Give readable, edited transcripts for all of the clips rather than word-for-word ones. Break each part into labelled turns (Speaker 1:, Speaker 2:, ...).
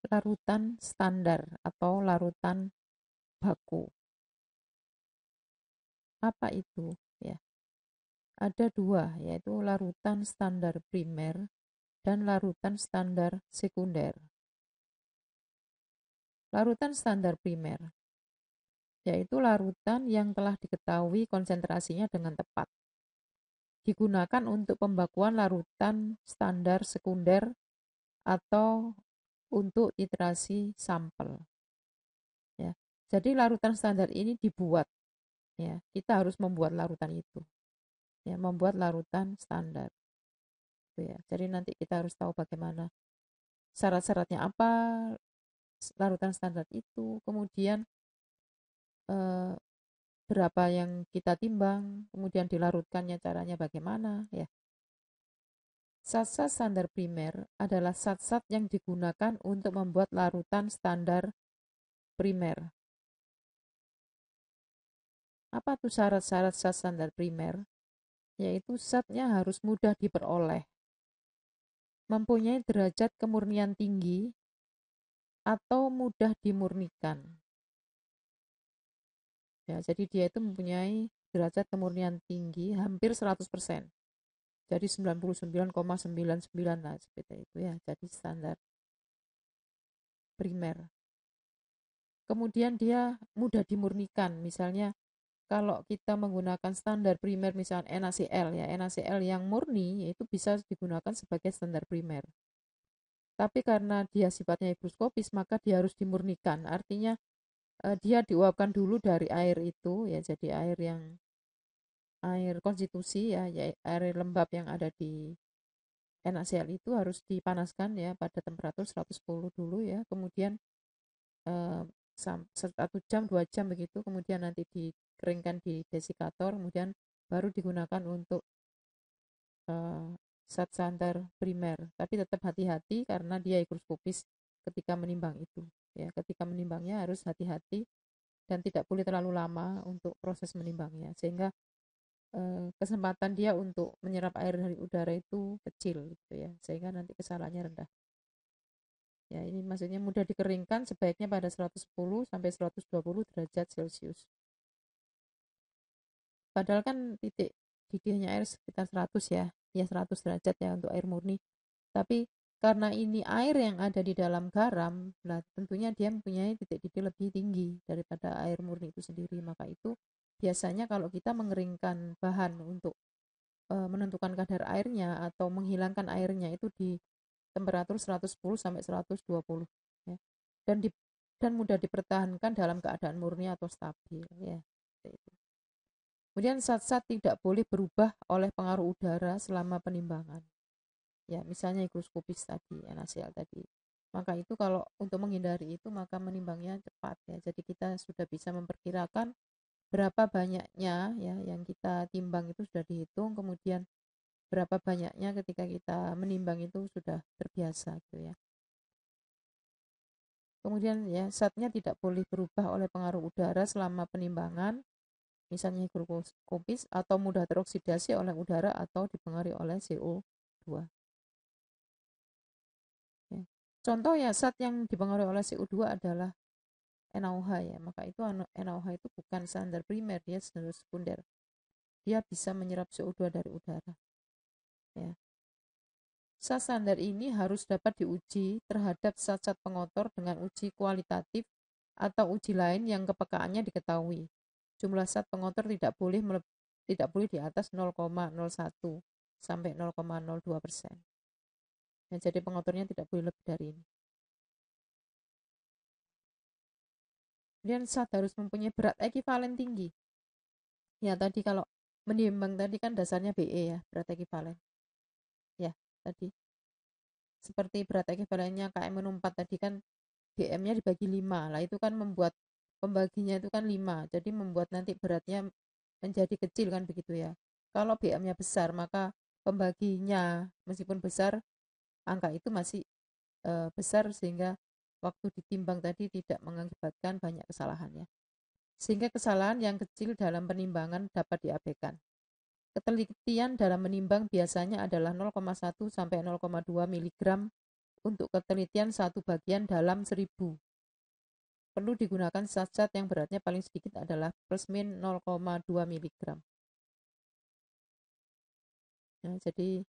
Speaker 1: larutan standar atau larutan baku. Apa itu? Ya, ada dua, yaitu larutan standar primer dan larutan standar sekunder. Larutan standar primer yaitu larutan yang telah diketahui konsentrasinya dengan tepat. Digunakan untuk pembakuan larutan standar sekunder atau untuk titrasi sampel. Ya. Jadi larutan standar ini dibuat. Ya, kita harus membuat larutan itu. Ya, membuat larutan standar. Ya. Jadi nanti kita harus tahu bagaimana syarat-syaratnya apa larutan standar itu, kemudian eh, berapa yang kita timbang, kemudian dilarutkannya caranya bagaimana, ya. Zat-zat standar primer adalah zat-zat yang digunakan untuk membuat larutan standar primer. Apa tuh syarat-syarat zat standar primer? Yaitu zatnya harus mudah diperoleh, mempunyai derajat kemurnian tinggi, atau mudah dimurnikan. Ya, jadi dia itu mempunyai derajat kemurnian tinggi hampir 100%. Jadi 99,99 lah seperti itu ya. Jadi standar primer. Kemudian dia mudah dimurnikan. Misalnya kalau kita menggunakan standar primer misalnya NaCl ya, NaCl yang murni itu bisa digunakan sebagai standar primer. Tapi karena dia sifatnya higroskopis maka dia harus dimurnikan. Artinya dia diuapkan dulu dari air itu ya, jadi air konstitusi ya, air lembab yang ada di NaCl itu harus dipanaskan ya pada temperatur 110 dulu ya, kemudian 1 jam 2 jam begitu, kemudian nanti dikeringkan di desikator, kemudian baru digunakan untuk zat standar primer. Tapi tetap hati-hati karena dia higroskopis ketika menimbang itu ya, ketika menimbangnya harus hati-hati dan tidak boleh terlalu lama untuk proses menimbangnya, sehingga kesempatan dia untuk menyerap air dari udara itu kecil gitu ya, sehingga nanti kesalahannya rendah. Ya, ini maksudnya mudah dikeringkan sebaiknya pada 110 sampai 120 derajat Celcius. Padahal kan titik didihnya air sekitar 100 ya 100 derajat ya untuk air murni. Tapi karena ini air yang ada di dalam garam, nah tentunya dia mempunyai titik didih lebih tinggi daripada air murni itu sendiri. Maka itu biasanya kalau kita mengeringkan bahan untuk menentukan kadar airnya atau menghilangkan airnya itu di temperatur 110 sampai 120 ya. Dan mudah dipertahankan dalam keadaan murni atau stabil ya. Kemudian zat-zat tidak boleh berubah oleh pengaruh udara selama penimbangan. Ya, misalnya higroskopis tadi, NaCl tadi. Maka itu kalau untuk menghindari itu maka menimbangnya cepat ya. Jadi kita sudah bisa memperkirakan berapa banyaknya ya yang kita timbang itu sudah dihitung, kemudian berapa banyaknya ketika kita menimbang itu sudah terbiasa gitu ya. Kemudian ya zatnya tidak boleh berubah oleh pengaruh udara selama penimbangan, misalnya higroskopis atau mudah teroksidasi oleh udara atau dipengaruhi oleh CO2. Ya. Contoh ya zat yang dipengaruhi oleh CO2 adalah NaOH ya, maka itu NaOH itu bukan standar primer, dia standar sekunder. Dia bisa menyerap CO2 dari udara. Ya. Zat standar ini harus dapat diuji terhadap zat-zat pengotor dengan uji kualitatif atau uji lain yang kepekaannya diketahui. Jumlah zat pengotor tidak boleh di atas 0,01 sampai 0,02%. Ya, jadi pengotornya tidak boleh lebih dari ini. Kemudian zat harus mempunyai berat ekivalen tinggi. Ya tadi kalau menimbang tadi kan dasarnya BE ya, berat ekivalen. Ya, tadi seperti berat ekivalennya KM-4 tadi kan BM-nya dibagi 5. Lah itu kan membuat pembaginya itu kan 5. Jadi membuat nanti beratnya menjadi kecil kan begitu ya. Kalau BM-nya besar maka pembaginya meskipun besar angka itu masih besar sehingga waktu ditimbang tadi tidak mengakibatkan banyak kesalahan ya. Sehingga kesalahan yang kecil dalam penimbangan dapat diabaikan. Ketelitian dalam menimbang biasanya adalah 0,1 sampai 0,2 mg untuk ketelitian 1/1000. Perlu digunakan zat-zat yang beratnya paling sedikit adalah plus min 0,2 mg. Nah, jadi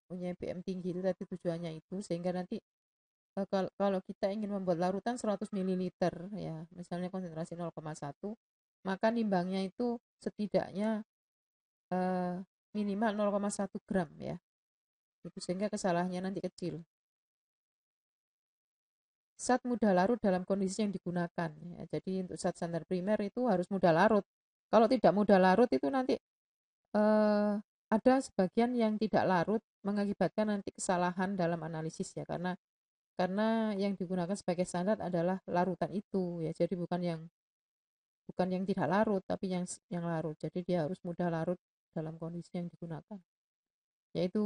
Speaker 1: punya BM tinggi itu tadi tujuannya itu, sehingga nanti kalau kita ingin membuat larutan 100 ml ya, misalnya konsentrasi 0,1, maka nimbangnya itu setidaknya minimal 0,1 gram ya. Itu sehingga kesalahannya nanti kecil. Zat mudah larut dalam kondisi yang digunakan ya. Jadi untuk zat standar primer itu harus mudah larut. Kalau tidak mudah larut itu nanti ada sebagian yang tidak larut mengakibatkan nanti kesalahan dalam analisis ya, karena yang digunakan sebagai standar adalah larutan itu ya, jadi bukan yang tidak larut tapi yang larut. Jadi dia harus mudah larut dalam kondisi yang digunakan, yaitu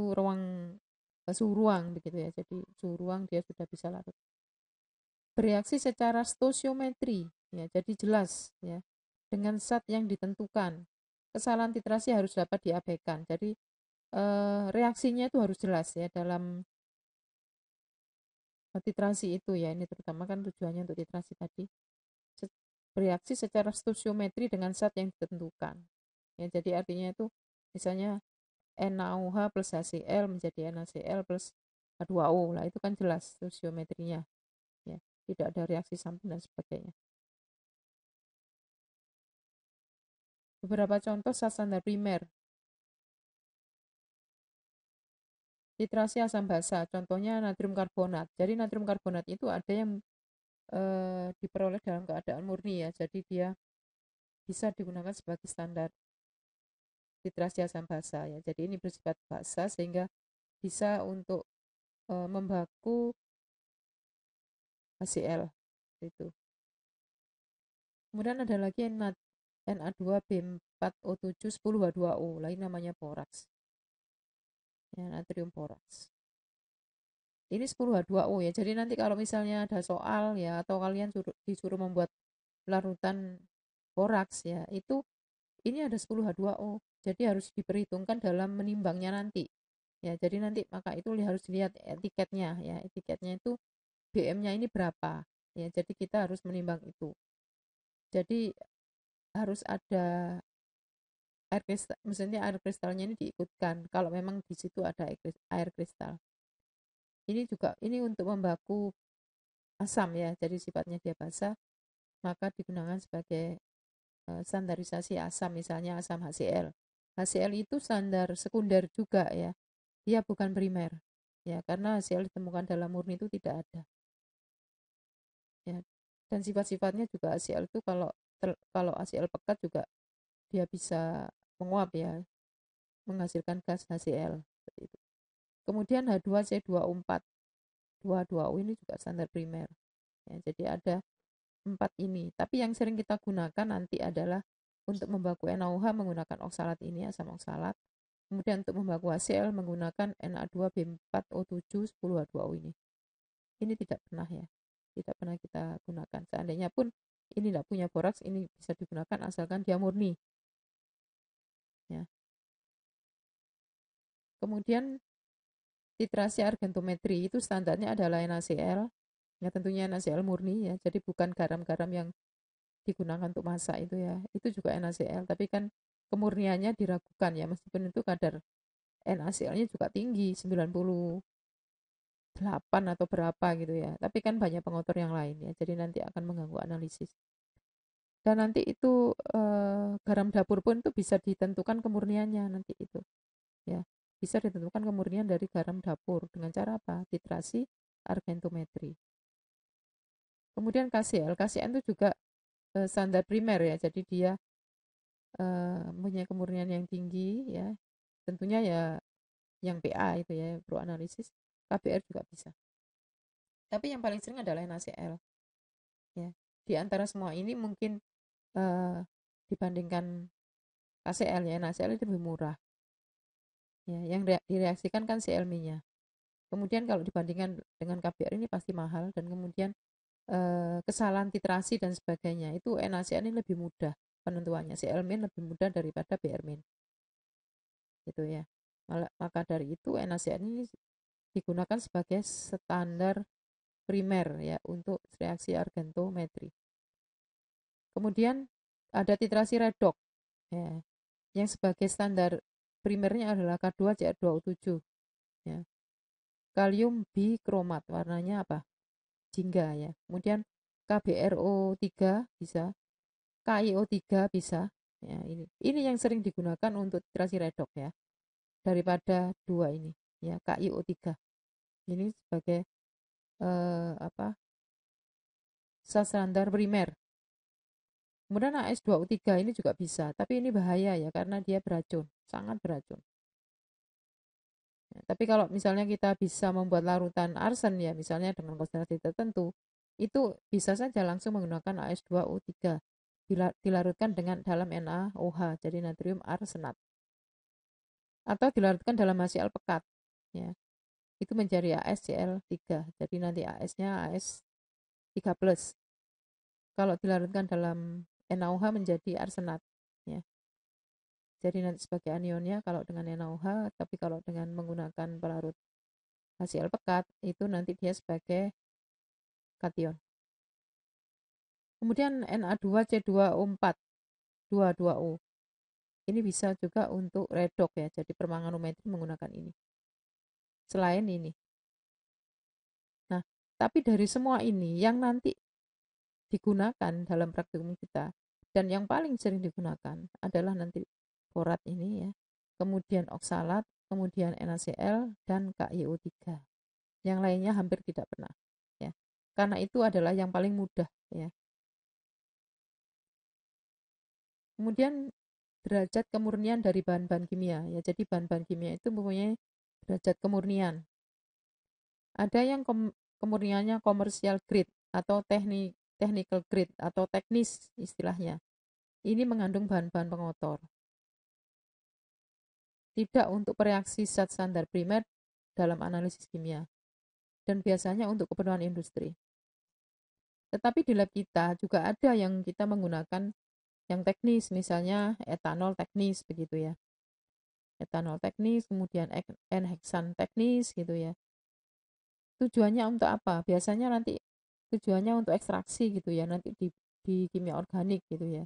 Speaker 1: suhu ruang begitu ya. Jadi suhu ruang dia sudah bisa larut. Bereaksi secara stoichiometri ya, jadi jelas ya dengan zat yang ditentukan. Kesalahan titrasi harus dapat diabaikan. Jadi reaksinya itu harus jelas ya dalam titrasi itu ya. Ini terutama kan tujuannya untuk titrasi tadi. Bereaksi secara stoichiometri dengan zat yang ditentukan. Ya, jadi artinya itu misalnya NaOH plus HCl menjadi NaCl plus H2O. Lah itu kan jelas stoichiometrinya. Ya, tidak ada reaksi samping dan sebagainya. Beberapa contoh zat standar primer. Titrasi asam basa, contohnya natrium karbonat. Jadi natrium karbonat itu ada yang diperoleh dalam keadaan murni ya. Jadi dia bisa digunakan sebagai standar titrasi asam basa ya. Jadi ini bersifat basa sehingga bisa untuk membaku HCl itu. Kemudian ada lagi Na2B4O7 10H2O, lain namanya boraks. Ya, natrium boraks. Ini 10H2O ya. Jadi nanti kalau misalnya ada soal ya, atau kalian disuruh membuat larutan boraks ya, itu ini ada 10H2O. Jadi harus diperhitungkan dalam menimbangnya nanti. Ya, jadi nanti maka itu harus dilihat etiketnya ya. Etiketnya itu BM-nya ini berapa. Ya, jadi kita harus menimbang itu. Jadi harus ada air kristal, maksudnya air kristalnya ini diikutkan kalau memang di situ ada air kristal. Ini untuk membaku asam ya, jadi sifatnya dia basa, maka digunakan sebagai standarisasi asam, misalnya asam HCl. HCl itu standar sekunder juga ya, dia bukan primer ya, karena HCl ditemukan dalam murni itu tidak ada ya. Dan sifat-sifatnya juga HCl itu kalau HCl pekat juga dia bisa menguap ya, menghasilkan gas HCl seperti itu. Kemudian H2C2O4, 2O ini juga standar primer ya, jadi ada 4 ini. Tapi yang sering kita gunakan nanti adalah untuk membaku NaOH menggunakan oksalat ini, asam oksalat. Kemudian untuk membaku HCl menggunakan Na2B4O7 10H2O ini. Ini tidak pernah ya, tidak pernah kita gunakan. Seandainya pun ini tidak punya boraks, ini bisa digunakan asalkan dia murni ya. Kemudian titrasi argentometri itu standarnya adalah NaCl ya, tentunya NaCl murni ya, jadi bukan garam-garam yang digunakan untuk masak itu ya, itu juga NaCl, tapi kan kemurniannya diragukan ya, meskipun itu kadar NaCl-nya juga tinggi 98 atau berapa gitu ya, tapi kan banyak pengotor yang lain ya, jadi nanti akan mengganggu analisis. Dan nanti itu garam dapur pun itu bisa ditentukan kemurniannya nanti itu ya, bisa ditentukan kemurnian dari garam dapur dengan cara apa? Titrasi argentometri. Kemudian KCl itu juga standar primer ya, jadi dia punya kemurnian yang tinggi ya, tentunya ya yang PA itu ya, proanalisis. KBr juga bisa, tapi yang paling sering adalah NaCl ya. Di antara semua ini mungkin dibandingkan KCl ya, NaCl itu lebih murah ya, yang direaksikan kan CL-nya. Kemudian kalau dibandingkan dengan KBr ini pasti mahal, dan kemudian kesalahan titrasi dan sebagainya itu NaCl ini lebih mudah penentuannya, Cl- lebih mudah daripada Br- gitu ya. Maka dari itu NaCl ini digunakan sebagai standar primer ya untuk reaksi argentometri. Kemudian ada titrasi redox ya, yang sebagai standar primernya adalah K2Cr2O7 ya. Kalium bikromat warnanya apa? Jingga ya. Kemudian KBRO3 bisa, KiO3 bisa. Ya, ini yang sering digunakan untuk titrasi redox ya. Daripada dua ini ya, KiO3. Ini sebagai standar primer. Kemudian AS2O3 ini juga bisa, tapi ini bahaya ya karena dia beracun, sangat beracun. Ya, tapi kalau misalnya kita bisa membuat larutan arsen ya, misalnya dengan konsentrasi tertentu, itu bisa saja langsung menggunakan AS2O3 dilarutkan dengan dalam NaOH, jadi natrium arsenat. Atau dilarutkan dalam HCl pekat, ya. Itu menjadi AsCl3, jadi nanti AS-nya AS3+. Kalau dilarutkan dalam NaOH menjadi arsenat, ya. Jadi nanti sebagai anionnya kalau dengan NaOH, tapi kalau dengan menggunakan pelarut HCl pekat itu nanti dia sebagai kation. Kemudian Na2C2O4 22O. Ini bisa juga untuk redox ya, jadi permanganometri menggunakan ini. Selain ini. Nah, tapi dari semua ini yang nanti digunakan dalam praktikum kita dan yang paling sering digunakan adalah nanti borat ini ya. Kemudian oksalat, kemudian NaCl dan KiO3. Yang lainnya hampir tidak pernah ya. Karena itu adalah yang paling mudah ya. Kemudian derajat kemurnian dari bahan-bahan kimia ya. Jadi bahan-bahan kimia itu mempunyai derajat kemurnian. Ada yang kemurniannya komersial grade atau technical grade atau teknis istilahnya. Ini mengandung bahan-bahan pengotor. Tidak untuk reaksi zat standar primer dalam analisis kimia dan biasanya untuk keperluan industri. Tetapi di lab kita juga ada yang kita menggunakan yang teknis, misalnya etanol teknis begitu ya. Etanol teknis, kemudian N-heksan teknis gitu ya. Tujuannya untuk apa? Biasanya nanti tujuannya untuk ekstraksi gitu ya, nanti di kimia organik gitu ya.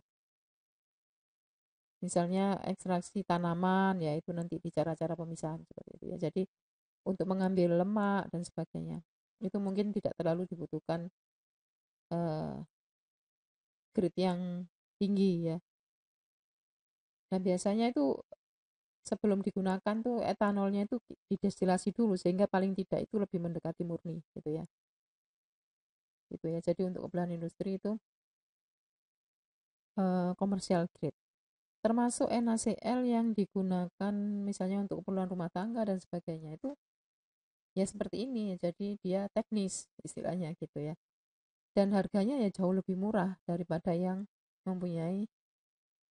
Speaker 1: Misalnya ekstraksi tanaman ya itu nanti di cara-cara pemisahan seperti itu ya. Jadi untuk mengambil lemak dan sebagainya itu mungkin tidak terlalu dibutuhkan eh, grade yang tinggi ya. Dan biasanya itu sebelum digunakan tuh etanolnya itu didestilasi dulu sehingga paling tidak itu lebih mendekati murni gitu ya. Gitu ya. Jadi untuk keperluan industri itu komersial grade. Termasuk NaCl yang digunakan misalnya untuk keperluan rumah tangga dan sebagainya itu ya seperti ini. Jadi dia teknis istilahnya gitu ya. Dan harganya ya jauh lebih murah daripada yang mempunyai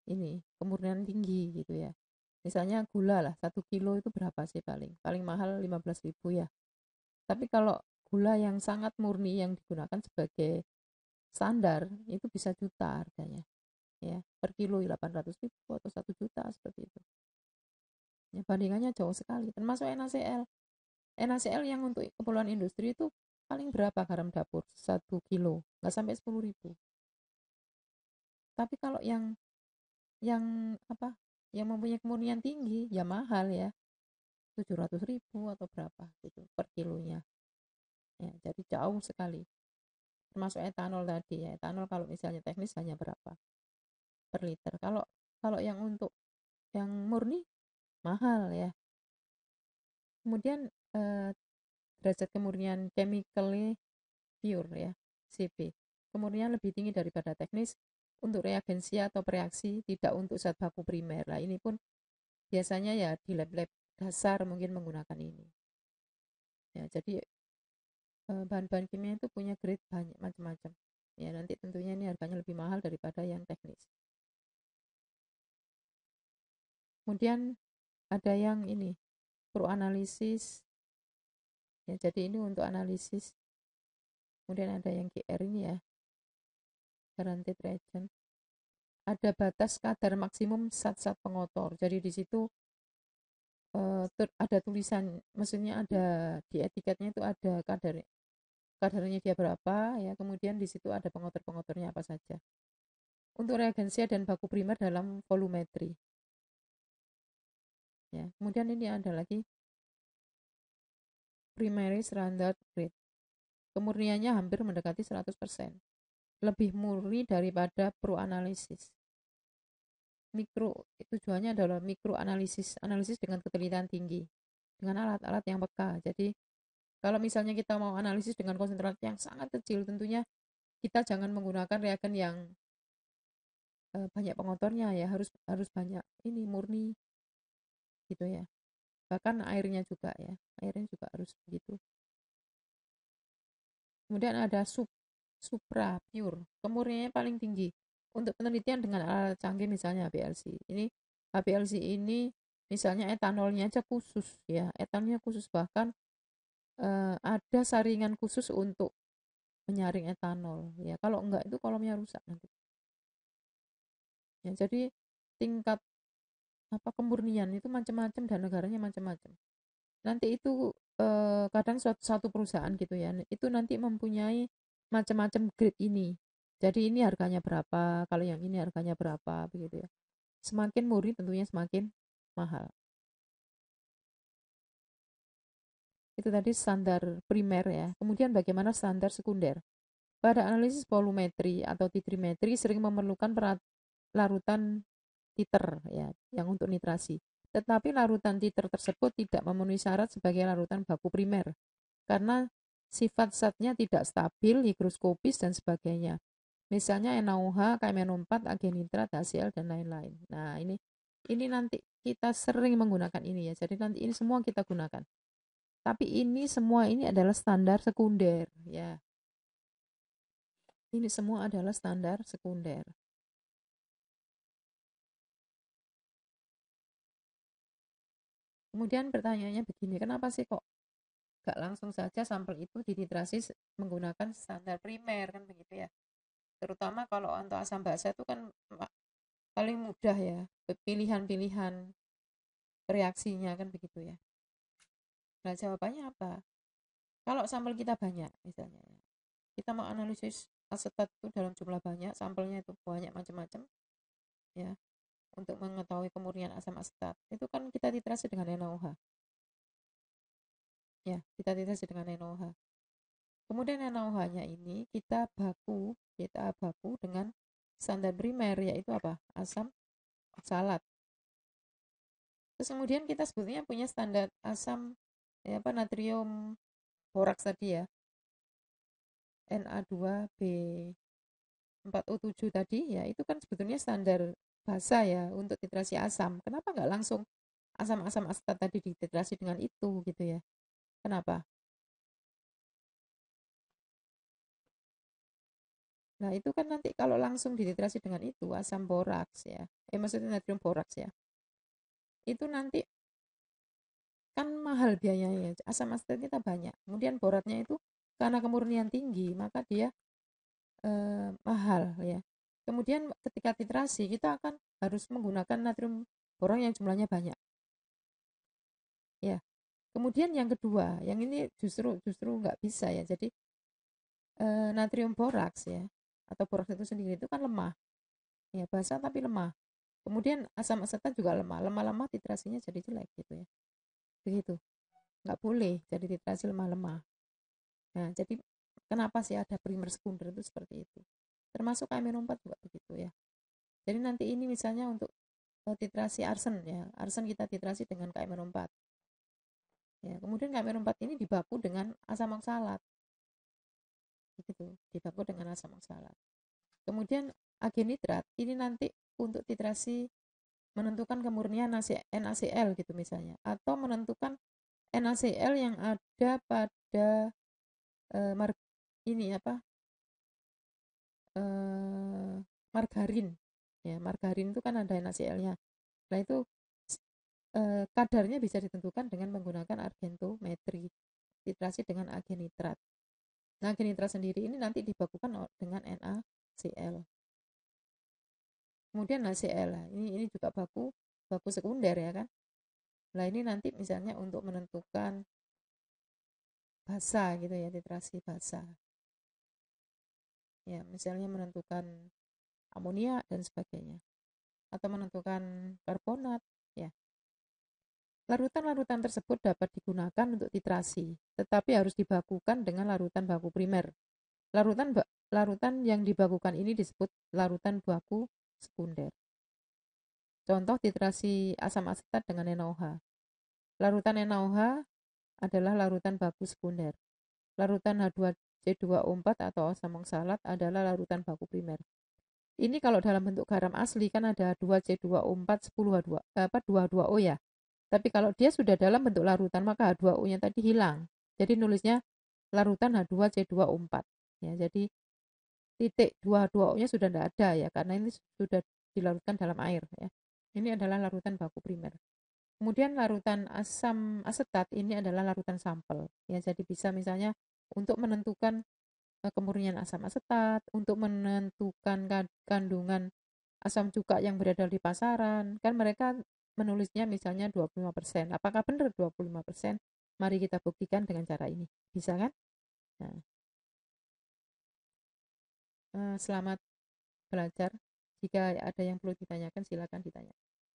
Speaker 1: ini kemurnian tinggi gitu ya. Misalnya gula lah 1 kilo itu berapa sih paling mahal 15.000 ya. Tapi kalau gula yang sangat murni yang digunakan sebagai standar itu bisa juta harganya ya, per kilo 800.000 atau 1 juta seperti itu ya, bandingannya jauh sekali. Termasuk NaCl yang untuk keperluan industri itu paling berapa garam dapur 1 kilo, nggak sampai 10.000. Tapi kalau yang apa yang mempunyai kemurnian tinggi ya mahal ya, 700.000 atau berapa gitu per kilonya ya, jadi jauh sekali. Termasuk etanol tadi ya, etanol kalau misalnya teknis hanya berapa per liter. Kalau yang untuk yang murni mahal ya. Kemudian derajat kemurnian chemically pure ya, CP. Kemurnian lebih tinggi daripada teknis untuk reagensi atau bereaksi, tidak untuk zat baku primer. Lah ini pun biasanya ya di lab-lab dasar mungkin menggunakan ini. Ya, jadi bahan-bahan kimia itu punya grade banyak macam-macam. Ya, nanti tentunya ini harganya lebih mahal daripada yang teknis. Kemudian ada yang ini, pro-analisis. Ya, jadi ini untuk analisis. Kemudian ada yang GR ini ya, guaranteed reagent. Ada batas kadar maksimum zat-zat pengotor. Jadi di situ ada tulisan, maksudnya ada di etiketnya itu ada kadarnya dia berapa ya, kemudian di situ ada pengotor-pengotornya apa saja. Untuk reagensia dan baku primer dalam volumetri. Ya, kemudian ini ada lagi primary standard grade. Kemurniannya hampir mendekati 100%. Lebih murni daripada proanalisis. Tujuannya adalah mikroanalisis, analisis dengan ketelitian tinggi, dengan alat-alat yang peka. Jadi kalau misalnya kita mau analisis dengan konsentrasi yang sangat kecil, tentunya kita jangan menggunakan reagen yang banyak pengotornya ya, harus banyak ini murni gitu ya. Bahkan airnya juga ya, airnya juga harus begitu. Kemudian ada supra pure, kemurniannya paling tinggi untuk penelitian dengan alat canggih misalnya HPLC. Ini HPLC ini misalnya etanolnya aja khusus ya, etanolnya khusus, bahkan ada saringan khusus untuk menyaring etanol ya. Kalau enggak itu kolomnya rusak nanti. Ya, jadi tingkat kemurnian itu macam-macam dan negaranya macam-macam. Nanti itu kadang satu perusahaan gitu ya, itu nanti mempunyai macam-macam grade ini. Jadi ini harganya berapa, kalau yang ini harganya berapa, begitu ya. Semakin murni tentunya semakin mahal. Itu tadi standar primer ya. Kemudian bagaimana standar sekunder? Pada analisis volumetri atau titrimetri sering memerlukan larutan titer ya, yang untuk nitrasi. Tetapi larutan titer tersebut tidak memenuhi syarat sebagai larutan baku primer karena sifat zatnya tidak stabil, higroskopis dan sebagainya. Misalnya NaOH, KMNO4, agenitrat, HCl dan lain-lain. Nah, ini nanti kita sering menggunakan ini ya. Jadi nanti ini semua kita gunakan. Tapi ini semua ini adalah standar sekunder ya. Ini semua adalah standar sekunder. Kemudian pertanyaannya begini, kenapa sih kok gak langsung saja sampel itu dititrasi menggunakan standar primer kan begitu ya? Terutama kalau untuk asam basa itu kan paling mudah ya, pilihan-pilihan reaksinya kan begitu ya. Nah jawabannya apa? Kalau sampel kita banyak misalnya, kita mau analisis asetat itu dalam jumlah banyak, sampelnya itu banyak macam-macam ya, untuk mengetahui kemurnian asam asetat, itu kan kita titrasi dengan NaOH ya, kita titrasi dengan NaOH. Kemudian NaOH-nya ini kita baku dengan standar primer, yaitu apa? Asam oksalat. Terus kemudian kita sebetulnya punya standar asam natrium boraks tadi ya, Na2B4O7 tadi ya, itu kan sebetulnya standar basa ya untuk titrasi asam. Kenapa nggak langsung asam-asam asetat tadi dititrasi dengan itu gitu ya? Kenapa? Nah, itu kan nanti kalau langsung dititrasi dengan itu asam boraks ya. Maksudnya natrium boraks ya. Itu nanti kan mahal biayanya. Asam asetat kita banyak. Kemudian boratnya itu karena kemurnian tinggi, maka dia mahal ya. Kemudian ketika titrasi kita akan harus menggunakan natrium boron yang jumlahnya banyak. Ya. Kemudian yang kedua, yang ini justru nggak bisa ya. Jadi natrium boraks ya, atau boraks itu sendiri itu kan lemah. Ya, basa tapi lemah. Kemudian asam asetat juga lemah. Lemah-lemah titrasinya jadi jelek gitu ya. Begitu. Nggak boleh jadi titrasi lemah-lemah. Nah, jadi kenapa sih ada primer sekunder itu seperti itu? Termasuk KMNO4 juga begitu ya. Jadi nanti ini misalnya untuk titrasi arsen ya. Arsen kita titrasi dengan KMNO4. Ya, kemudian KMNO4 ini dibaku dengan asam oksalat. Begitu, dibaku dengan asam oksalat. Kemudian agenitrat ini nanti untuk titrasi menentukan kemurnian NaCl gitu misalnya, atau menentukan NaCl yang ada pada margarin ya. Margarin itu kan ada NaCl-nya. Nah itu kadarnya bisa ditentukan dengan menggunakan argentometri, titrasi dengan agenitrat. Nah agenitrat sendiri ini nanti dibakukan dengan NaCl. Kemudian NaCl ini juga baku sekunder ya kan. Nah, ini nanti misalnya untuk menentukan basa gitu ya, titrasi basa. Ya, misalnya menentukan amonia dan sebagainya. Atau menentukan karbonat, ya. Larutan-larutan tersebut dapat digunakan untuk titrasi, tetapi harus dibakukan dengan larutan baku primer. Larutan yang dibakukan ini disebut larutan baku sekunder. Contoh titrasi asam asetat dengan NaOH. Larutan NaOH adalah larutan baku sekunder. Larutan H2C2O4 atau asam oksalat adalah larutan baku primer. Ini kalau dalam bentuk garam asli kan ada 2C2O4 10H2 2H2O ya. Tapi kalau dia sudah dalam bentuk larutan maka H2O-nya tadi hilang. Jadi nulisnya larutan H2C2O4. Ya, jadi titik 2H2O-nya sudah tidak ada ya karena ini sudah dilarutkan dalam air ya. Ini adalah larutan baku primer. Kemudian larutan asam asetat ini adalah larutan sampel. Ya, jadi bisa misalnya untuk menentukan kemurnian asam asetat, untuk menentukan kandungan asam cuka yang beredar di pasaran. Kan mereka menulisnya misalnya 25%. Apakah benar 25%? Mari kita buktikan dengan cara ini. Bisa kan? Nah, selamat belajar. Jika ada yang perlu ditanyakan, silakan ditanya.